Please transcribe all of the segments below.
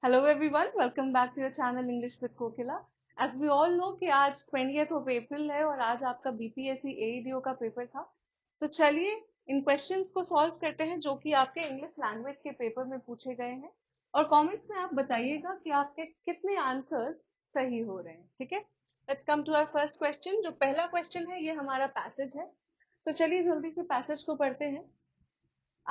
Hello everyone, welcome back to your channel English with Kokila. As we all know कि आज 20th of April है और आज आपका BPSC AEDO का पेपर था। तो चलिए इन क्वेश्चंस को सॉल्व करते हैं जो कि आपके इंग्लिश लैंग्वेज के पेपर में पूछे गए हैं और कमेंट्स में आप बताइएगा कि आपके कितने आंसर्स सही हो रहे हैं। ठीक है, let's come to our first question. जो पहला क्वेश्चन है ये हमारा पैसेज है, तो चलिए जल्दी से पैसेज को पढ़ते हैं।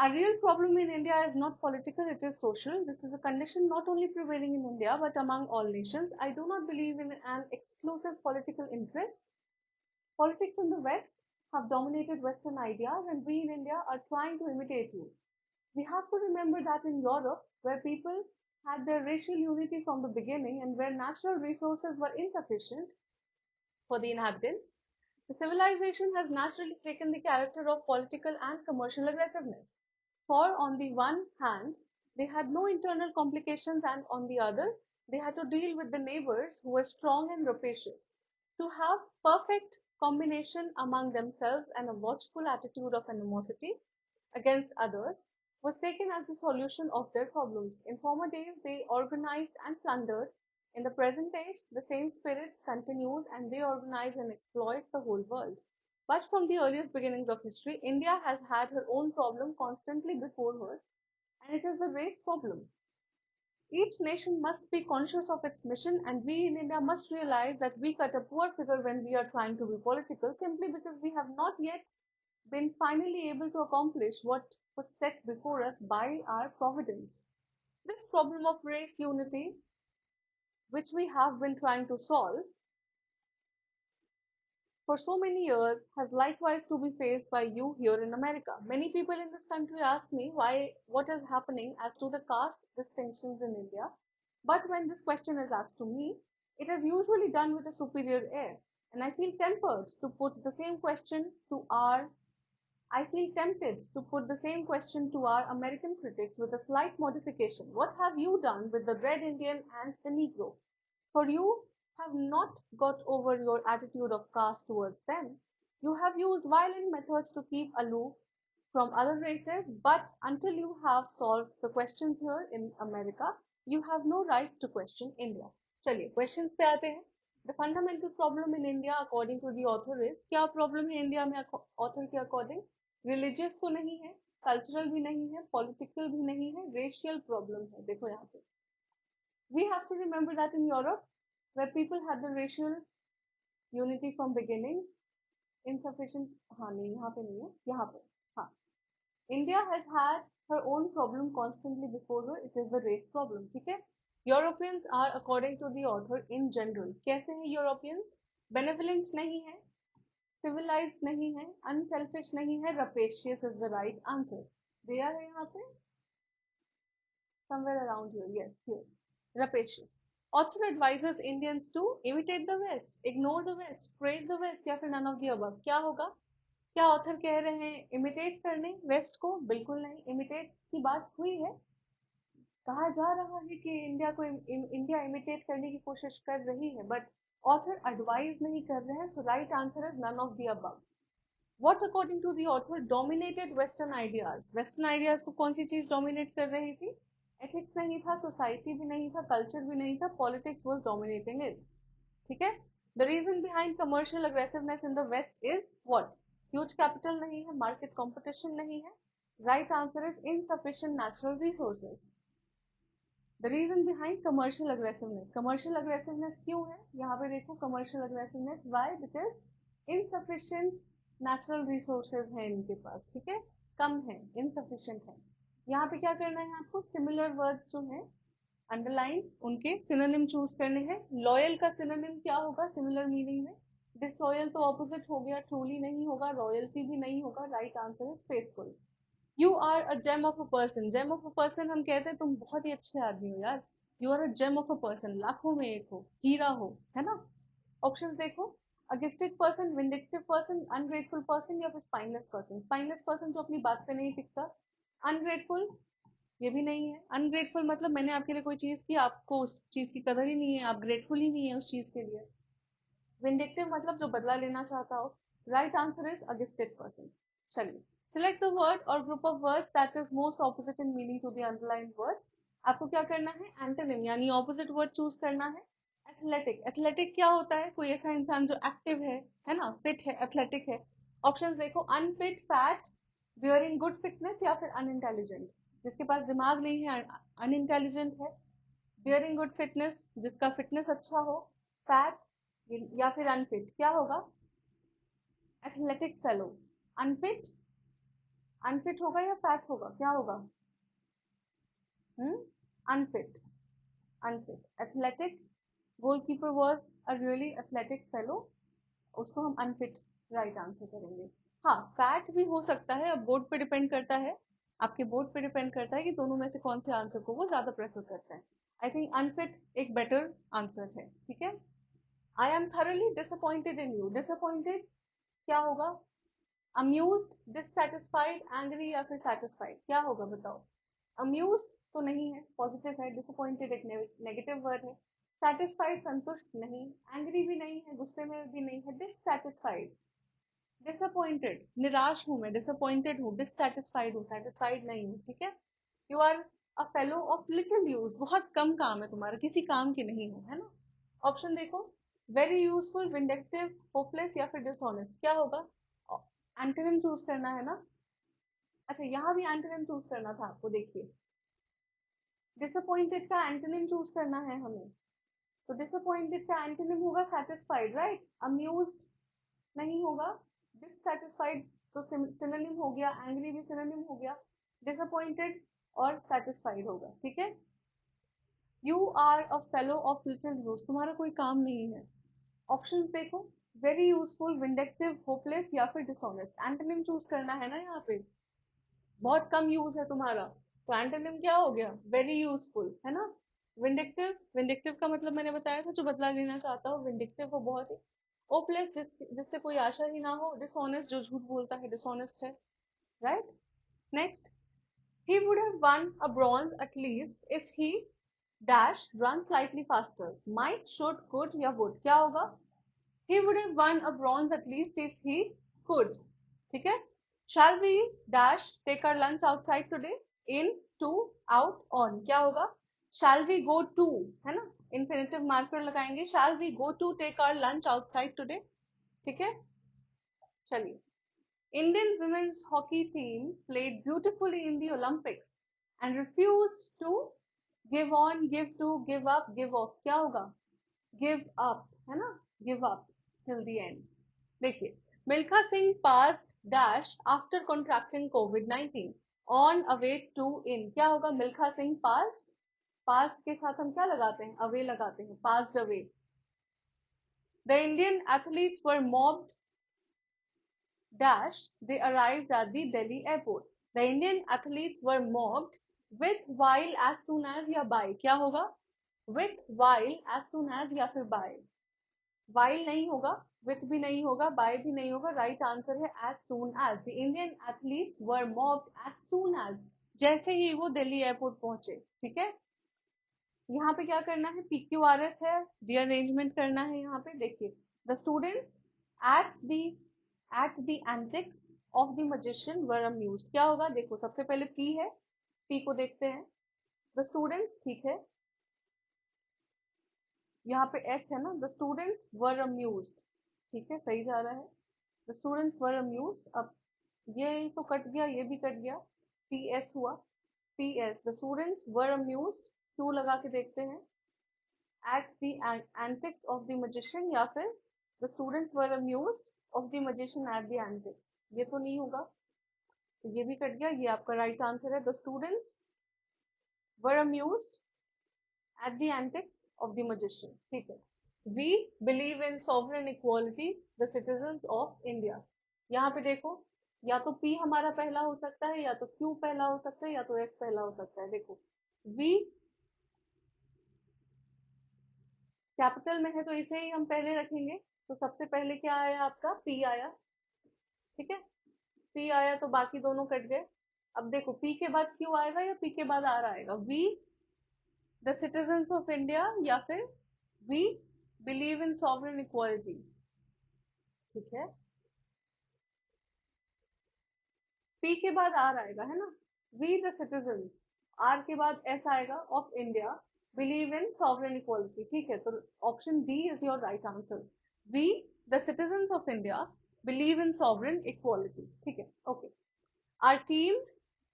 Our real problem in India is not political, it is social. This is a condition not only prevailing in India but among all nations. I do not believe in an exclusive political interest. Politics in the West have dominated Western ideas, and we in India are trying to imitate you. We have to remember that in Europe, where people had their racial unity from the beginning and where natural resources were insufficient for the inhabitants, the civilization has naturally taken the character of political and commercial aggressiveness. For on the one hand, they had no internal complications, and on the other, they had to deal with the neighbors who were strong and rapacious. To have perfect combination among themselves and a watchful attitude of animosity against others was taken as the solution of their problems. In former days, they organized and plundered. In the present age, the same spirit continues and they organize and exploit the whole world. But from the earliest beginnings of history, India has had her own problem constantly before her, and it is the race problem. Each nation must be conscious of its mission, and we in India must realize that we cut a poor figure when we are trying to be political simply because we have not yet been finally able to accomplish what was set before us by our providence. This problem of race unity, which we have been trying to solve for so many years, has likewise to be faced by you here in America. Many people in this country ask me what is happening as to the caste distinctions in India. But when this question is asked to me, it is usually done with a superior air. And I feel tempted to put the same question to our American critics with a slight modification. What have you done with the red Indian and the Negro? For you have not got over your attitude of caste towards them. You have used violent methods to keep aloof from other races, but until you have solved the questions here in America, you have no right to question India. चलिए questions पे आते हैं. The fundamental problem in India, according to the author, is क्या problem है India में author के according? Religious तो नहीं है, cultural भी नहीं है, political भी नहीं है, racial problem है. देखो यहाँ पे. We have to remember that in Europe, where people had the racial unity from beginning, insufficient. हाँ नहीं यहाँ पे नहीं है, यहाँ पे. हाँ. India has had her own problem constantly before her. It is the race problem. ठीक है? Europeans are, according to the author, in general. कैसे हैं Europeans? Benevolent नहीं है, civilized नहीं है, unselfish नहीं है, rapacious is the right answer. They are यहाँ पे somewhere around here. Yes, here. Rapacious. Author advises Indians to imitate the West, ignore the West, praise the West या फिर none of the above. क्या होगा? क्या author कह रहे हैं इमिटेट करने वेस्ट को? बिल्कुल नहीं. इमिटेट की बात हुई है, कहा जा रहा है कि इंडिया इमिटेट करने की कोशिश कर रही है, बट ऑथर एडवाइज नहीं कर रहे हैं. So right answer is none of the above. What according to the author dominated western ideas? Western ideas को कौन सी चीज डोमिनेट कर रही थी? एथिक्स नहीं था, सोसाइटी भी नहीं था, कल्चर भी नहीं था, पॉलिटिक्स वाज डोमिनेटिंग इट. ठीक है. The reason behind commercial aggressiveness in the west is what? Huge capital नहीं है, मार्केट कंपटीशन नहीं है. Right answer is insufficient natural resources. The reason behind commercial aggressiveness. Commercial aggressiveness क्यों है? यहाँ पे देखो commercial aggressiveness why? Because insufficient natural resources है इनके पास. ठीक है, कम है, इनसफिशिएंट है. यहाँ पे क्या करना है आपको? सिमिलर वर्ड्स जो है अंडरलाइन, उनके सिनोनिम चूज करने हैं. लॉयल का सिनोनिम क्या होगा सिमिलर मीनिंग में? डिसलॉयल तो ऑपोजिट हो गया, ट्रूली नहीं होगा, रॉयल्टी भी नहीं होगा. Right answer is faithful. You are a gem of a person. Gem of a person हम कहते हैं तुम बहुत ही अच्छे आदमी हो यार. You are a gem of a person, लाखों में एक हो, हीरा हो, है ना. ऑप्शंस देखो. A gifted person, vindictive person, ungrateful person या फिर स्पाइनलेस पर्सन. स्पाइनलेस पर्सन जो अपनी बात पे नहीं टिकता. अनग्रेटफुल ये भी नहीं है. अनग्रेटफुल मतलब मैंने आपके लिए कोई चीज की, आपको उस चीज की कदर ही नहीं है, आप ग्रेटफुल ही नहीं है उस चीज के लिए. विंडिक्टिव मतलब जो बदला लेना चाहता हो. Right answer is a gifted person. चलिए, select the word or group of words that is most opposite in meaning to the underlined words. आपको क्या करना है, एंटोनिम यानी ऑपोजिट वर्ड चूज करना है। एथलेटिक, एथलेटिक क्या होता है, कोई ऐसा इंसान जो एक्टिव है ना, फिट है, एथलेटिक है। ऑप्शंस देखो, unfit, fat, bearing good fitness या फिर अनइंटेलिजेंट। जिसके पास दिमाग नहीं है अनइंटेलिजेंट है, बियरिंग गुड फिटनेस जिसका फिटनेस अच्छा हो, फैट या फिर अनफिट, क्या होगा, एथलेटिक फेलो। अनफिट, अनफिट होगा या फैट होगा, क्या होगा, unfit, unfit. Athletic, goalkeeper was a really athletic fellow, उसको हम अनफिट राइट आंसर करेंगे। हाँ, फैट भी हो सकता है, अब बोर्ड पे डिपेंड करता है, आपके बोर्ड पे डिपेंड करता है कि दोनों में से कौन से आंसर को वो ज्यादा प्रेफर करते हैं। आई थिंक अनफिट एक बेटर आंसर है, ठीक है। I am thoroughly disappointed in you, disappointed क्या होगा, अम्यूज्ड, डिससेटिस्फाइड, एंग्री या फिर सेटिस्फाइड, क्या होगा बताओ। अम्यूज्ड तो नहीं है, पॉजिटिव है, डिसअपॉइंटेड एक नेगेटिव वर्ड है, सेटिस्फाइड संतुष्ट नहीं, एंग्री भी नहीं है, गुस्से में भी नहीं है, डिससेटिस्फाइड, डिसअपॉइंटेड निराश हूं मैं, डिसअपॉइंटेड हूँ, डिससेटिस्फाइड हूँ, सेटिस्फाइड नहीं हूँ, ठीक है। You are a fellow of little use, बहुत कम काम है तुम्हारा, किसी काम के नहीं हो, है ना। ऑप्शन देखो, वेरी यूजफुल, विंडेक्टिव, होपलेस या फिर डिसऑनेस्ट, क्या होगा, एंटोनिम चूज करना है ना। अच्छा, यहाँ भी एंटोनिम चूज करना था आपको, देखिए डिसअपॉइंटेड का एंटोनिम चूज करना है हमें, तो डिसअपॉइंटेड का एंटोनिम होगा सेटिस्फाइड, राइट। अम्यूज्ड नहीं होगा, डिससेटिस्फाइड तो सिनोनिम हो गया, एंग्री भी सिनोनिम हो गया, डिसअपॉइंटेड और सेटिस्फाइड होगा, ठीक है। You are a fellow of little use, तुम्हारा कोई काम नहीं है। ऑप्शंस देखो, वेरी यूजफुल, विंडेक्टिव, होपलेस या फिर डिसऑनेस्ट, एंटोनिम चूज करना है ना यहाँ पे, बहुत कम यूज है तुम्हारा, तो एंटोनिम क्या हो गया, वेरी यूजफुल, है ना। विंडिक्टिव, विंडिक्टिव का मतलब मैंने बताया था, जो बदला लेना चाहता हो, विंडिक्टिव वो बहुत ही। ओपलेस, जिससे कोई आशा ही ना हो, डिसऑनेस्ट जो झूठ बोलता है, डिसऑनेस्ट है, right. Next, he would have won a bronze at least if he dash run slightly faster, might, should, could या would, क्या होगा, he would have won a bronze at least if he could, ठीक है। shall we dash take our lunch outside today, in, to, out, on, क्या होगा, shall we go to, है ना, infinitive marker लगाएंगे, shall we go to take our lunch outside today, ठीक है। चलिए, Indian women's hockey team played beautifully in the Olympics and refused to give on, give to, give up, give off, क्या होगा, give up, है ना, give up till the end। देखिए, Milkha Singh passed dash after contracting COVID-19 on away to in, क्या होगा, Milkha Singh passed, passed के साथ हम क्या लगाते हैं, away लगाते हैं, passed away। The Indian athletes were mobbed dash they arrived at the Delhi airport। The Indian athletes were mobbed with, while, as soon as या by, क्या होगा, with, while, as soon as या फिर by। while नहीं होगा, with भी नहीं होगा, by भी नहीं होगा, राइट आंसर है as soon as। The Indian athletes were mobbed as soon as, जैसे ही वो दिल्ली एयरपोर्ट पहुंचे, ठीक है। यहाँ पे क्या करना है, PQRS है, रीअरेंजमेंट करना है, यहाँ पे देखिए, the students at the at the antics of the magician were amused, क्या होगा, देखो सबसे पहले P है, P को देखते हैं, द स्टूडेंट्स, ठीक है, यहाँ पे S है ना, द स्टूडेंट्स वर अम्यूज्ड, ठीक है, सही जा रहा है, द स्टूडेंट्स वर अम्यूज्ड। अब ये तो कट गया, ये भी कट गया, PS हुआ, PS, the students were amused, to लगा के देखते हैं, at the antics of the magician या फिर the students were amused of the magician at the antics, ये तो नहीं होगा, तो ये भी कट गया, ये आपका राइट आंसर है, the students were amused at the antics of the magician, ठीक है। we believe in sovereign equality the citizens of India, यहाँ पे देखो, या तो P हमारा पहला हो सकता है, या तो Q पहला हो सकता है, या तो S पहला हो सकता है, देखो we कैपिटल में है तो इसे ही हम पहले रखेंगे, तो सबसे पहले क्या आया आपका, P आया, ठीक है, P आया तो बाकी दोनों कट गए। अब देखो P के बाद Q आएगा या P के बाद R आएगा, we the citizens of India या फिर we believe in sovereign equality, ठीक है, P के बाद R आएगा, है ना, वी द सिटीजन्स आर के बाद एस आएगा, of India believe in sovereign equality. ठीक है, तो option D is your right answer. We the citizens of India believe in sovereign equality. ठीक है, okay. Our team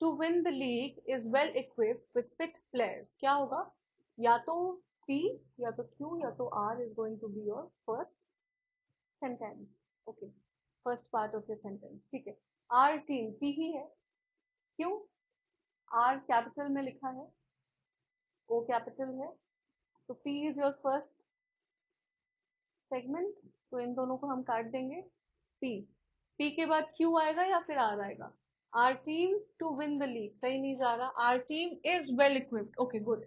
to win the league is well equipped with fit players. क्या होगा? या तो P, या तो क्यू, या तो R is going to be your first sentence. Okay, first part of your sentence. ठीक है, आर टीम पी ही है। क्यों? आर कैपिटल में लिखा है, ओ कैपिटल है, तो P is your first segment, तो इन दोनों को हम काट देंगे। पी, पी के बाद क्यू आएगा या फिर आर आएगा? R team to win the league, सही नहीं जा रहा। R team is well equipped, okay good.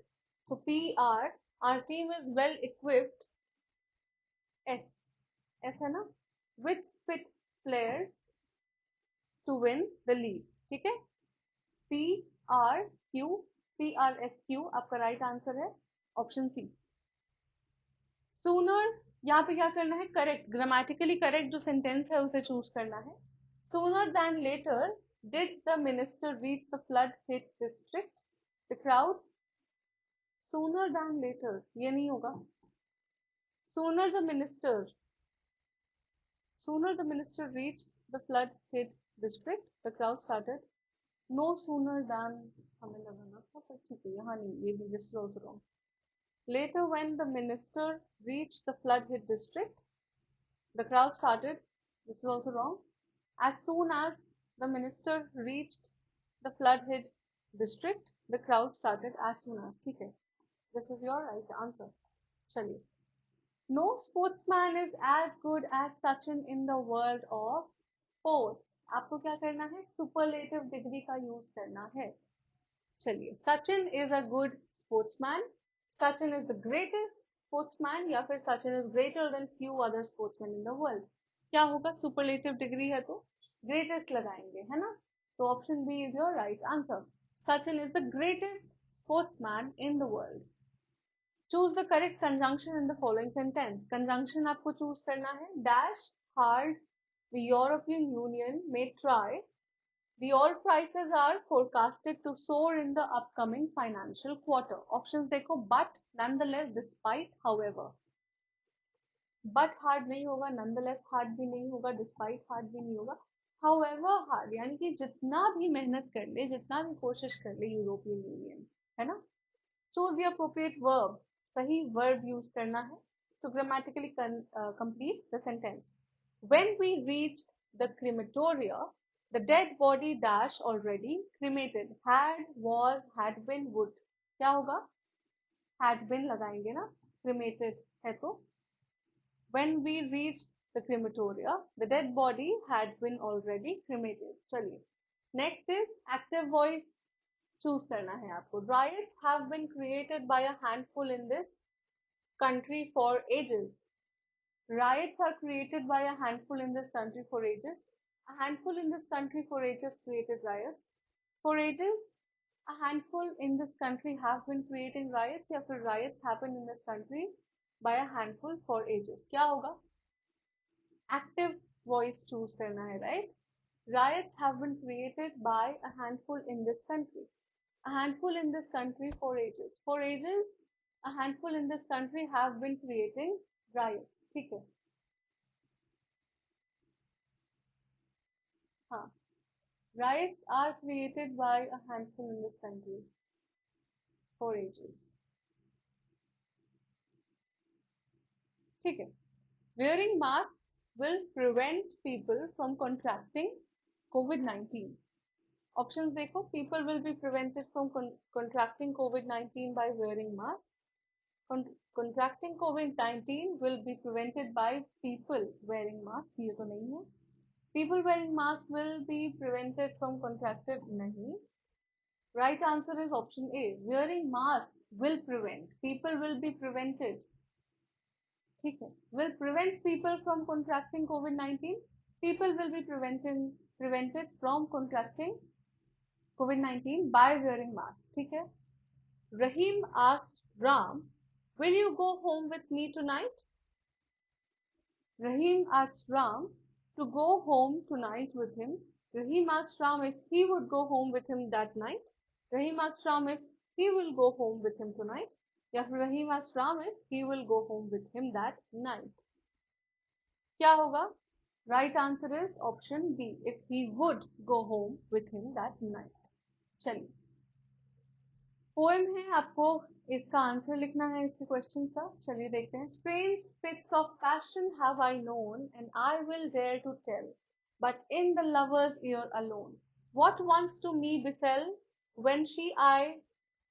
So P R team is well equipped, S, S है ना, with fit players to win the league. ठीक है, P R Q, P R S Q आपका right answer है, option C. Sooner, यहाँ पे क्या करना है? करेक्ट, ग्रामेटिकली करेक्ट जो सेंटेंस है उसे चूज करना है। Sooner than later did the minister reach the flood hit district, the crowd. Sooner than later ये नहीं होगा। Sooner the minister, sooner the minister reach the flood hit district, the crowd started. No sooner than हमें लगाना था, पर ठीक है, यहाँ नहीं, ये भी this is also wrong. Later, when the minister reached the flood-hit district, the crowd started. This is also wrong. As soon as the minister reached the flood-hit district, the crowd started as soon as. ठीक है, this is your right answer. चलिए, no sportsman is as good as Sachin in the world of sports. आपको क्या करना है? Superlative degree का use करना है। चलिए, Sachin is a good sportsman, Sachin is the greatest sportsman, या फिर Sachin is greater than few other sportsman in the world. क्या होगा? सुपरलेटिव डिग्री है तो ग्रेटेस्ट लगाएंगे, है ना? तो option B is your right answer. Sachin is the greatest sportsman in the world. Choose the correct conjunction in the following sentence. Conjunction आपको choose करना है। Dash hard the European Union में try, the oil prices are forecasted to soar in the upcoming financial quarter. Options देखो, but, nonetheless, despite, however. But hard नहीं होगा, nonetheless hard भी नहीं होगा, despite hard भी नहीं होगा, however hard, यानी कि जितना भी मेहनत कर ले, जितना भी कोशिश कर ले यूरोपियन यूनियन, है ना? Choose the appropriate verb. सही verb use करना है to grammatically complete the sentence. When we reached the crematoria, the dead body dash already cremated. Had, was, had been, would. क्या होगा? Had been लगाएंगे ना, cremated है तो। When we reached the crematoria, the dead body had been already cremated. चलिए, next is active voice choose करना है आपको। Riots have been created by a handful in this country for ages. Riots are created by a handful in this country for ages. A handful in this country for ages created riots. For ages, a handful in this country have been creating riots, या फिर riots happen in this country by a handful for ages. क्या होगा? Active voice choose करना है, right? Riots have been created by a handful in this country. A handful in this country for ages. For ages, a handful in this country have been creating riots. ठीक है, हाँ, riots are created by a handful in this country for ages. ठीक है, wearing masks will prevent people from contracting COVID-19. Options देखो, people will be prevented from contracting COVID-19 by wearing masks. Contracting COVID-19 will be prevented by people wearing masks. ये तो नहीं है। People wearing masks will be prevented from contracted, नहीं। Right answer is option A. Wearing mask will prevent. People will be prevented. ठीक है, will prevent people from contracting COVID-19. People will be prevented from contracting COVID-19 by wearing mask. ठीक है, Rahim asked Ram, will you go home with me tonight? Rahim asked Ram to go home tonight with him. Rahim asked Ram if he would go home with him that night. Rahim asks Ram if he will go home with him tonight. या फिर Rahim asks Ram if he will go home with him that night. क्या होगा? Right answer is option B. If he would go home with him that night. चलिए, poem है, आपको इसका answer लिखना है इसके क्वेश्चन का. चलिए देखते हैं. Strange fits of passion have I known, and I will dare to tell, but in the lover's ear alone. What once to me befell, when she I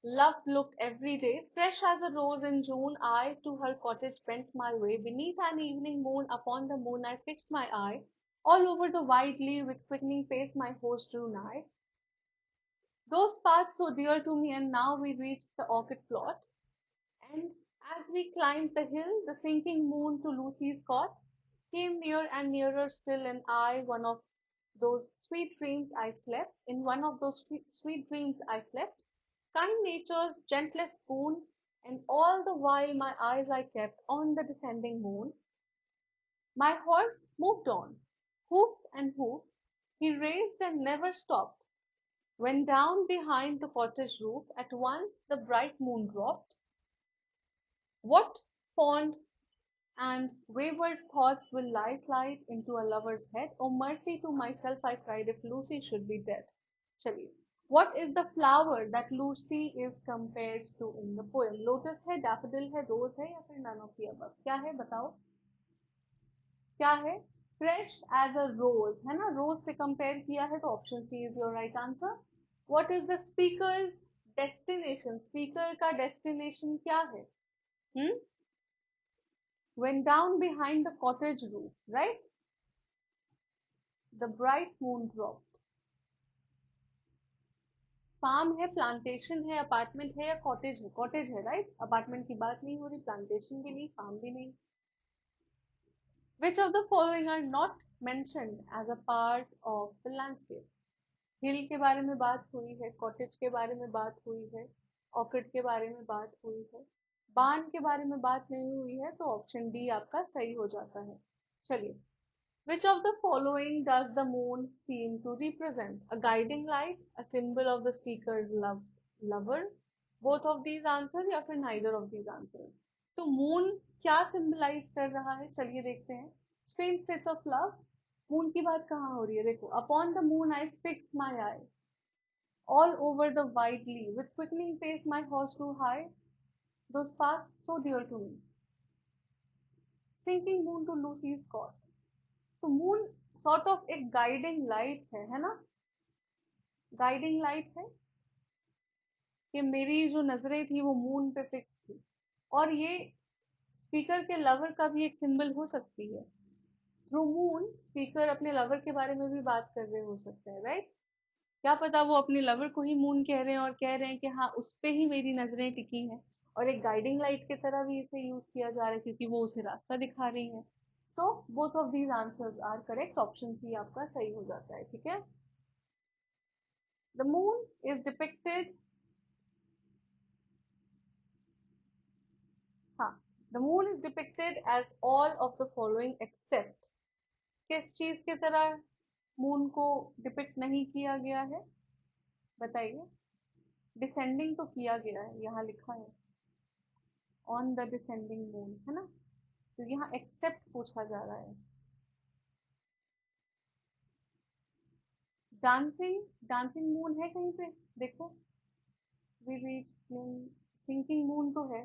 loved looked every day, fresh as a rose in June, I to her cottage bent my way. Beneath an evening moon, upon the moon I fixed my eye. All over the wide lea, with quickening pace my horse drew nigh. Those paths so dear to me, and now we reached the orchid plot. And as we climbed the hill, the sinking moon to Lucy's cot came near and nearer still, and I, one of those sweet dreams I slept, in one of those sweet dreams I slept, kind nature's gentlest boon, and all the while my eyes I kept on the descending moon. My horse moved on, hoof and hoof, he raced and never stopped. When down behind the cottage roof at once the bright moon dropped, what fond and wayward thoughts will lie slide into a lover's head? Oh mercy to myself, I cried, if Lucy should be dead. चलिए, what is the flower that Lucy is compared to in the poem? Lotus है, daffodil है, rose है, या फिर none of the above? क्या है बताओ? क्या है? Fresh as a rose, है ना? Rose से compare किया है, तो option C is your right answer. What is the speaker's destination? Speaker का destination क्या है? When down behind the cottage roof, right? The bright moon dropped. Farm है, प्लांटेशन है, अपार्टमेंट है, या कॉटेज है? कॉटेज है, राइट? अपार्टमेंट की बात नहीं हो रही, प्लांटेशन भी नहीं, फार्म भी नहीं. Which of the following are not mentioned as a part of the landscape? हिल के बारे में बात हुई है, कॉटेज के बारे में बात हुई है, ऑर्किड के बारे में बात हुई है, बान के बारे में बात नहीं हुई है, तो ऑप्शन डी आपका सही हो जाता है. चलिए, which of the following does the moon seem to represent? A guiding light, a symbol of the speaker's lover, both of these answer, या फिर neither of these answer? तो moon क्या symbolize कर रहा है? चलिए देखते हैं. Strange fits of love. Moon की बात कहाँ हो रही है? देखो, upon the moon I fixed my eye, all over the wide lea, with quickening pace my horse grew high, those paths so dear to me, sinking moon to Lucy's cot. तो moon sort of एक guiding light है ना? Guiding light है कि मेरी जो नजरें थी वो मून पे फिक्स थी, और ये स्पीकर के लवर का भी एक सिंबल हो सकती है. थ्रू मून स्पीकर अपने लवर के बारे में भी बात कर रहे हो सकते हैं, राइट? क्या पता वो अपने लवर को ही मून कह रहे हैं, और कह रहे हैं कि हाँ, उस पे ही मेरी नजरें टिकी हैं, और एक गाइडिंग लाइट की तरह भी इसे यूज किया जा रहा है क्योंकि वो उसे रास्ता दिखा रही है. So both of these answers are correct. Option C आपका सही हो जाता है. ठीक है. The moon is depicted, हाँ, the moon is depicted as all of the following except. किस चीज की तरह मून को डिपिक्ट नहीं किया गया है? बताइए. डिसेंडिंग तो किया गया है, यहाँ लिखा है ऑन द डिसेंडिंग मून, है ना? तो यहाँ एक्सेप्ट पूछा जा रहा है. डांसिंग, डांसिंग मून है कहीं पे? देखो, वी रीच, सिंकिंग मून तो है.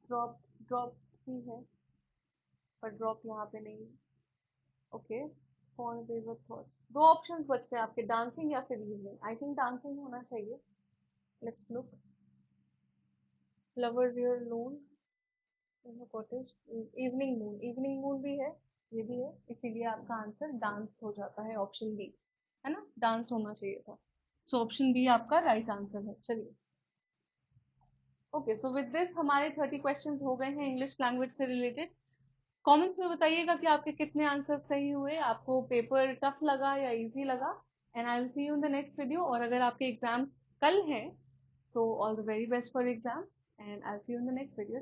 ड्रॉप, ड्रॉप ही है, पर ड्रॉप यहाँ पे नहीं है. Okay, for waver thoughts. दो ऑप्शंस बच रहे हैं आपके, डांसिंग या फिर इवनिंग. आई थिंक डांसिंग होना चाहिए. Let's look. Lovers your lone cottage, evening moon. Evening moon भी है, ये भी है, इसीलिए आपका आंसर डांस हो जाता है. ऑप्शन बी, है ना? डांस होना चाहिए था. सो ऑप्शन बी आपका राइट आंसर है. चलिए, ओके. सो विद दिस हमारे 30 क्वेश्चंस हो गए हैं इंग्लिश लैंग्वेज से रिलेटेड. कमेंट्स में बताइएगा कि आपके कितने आंसर सही हुए, आपको पेपर टफ लगा या इजी लगा. And I will see you in the next video. और अगर आपके एग्जाम्स कल हैं तो all the very best for exams, and I will see you in the next video.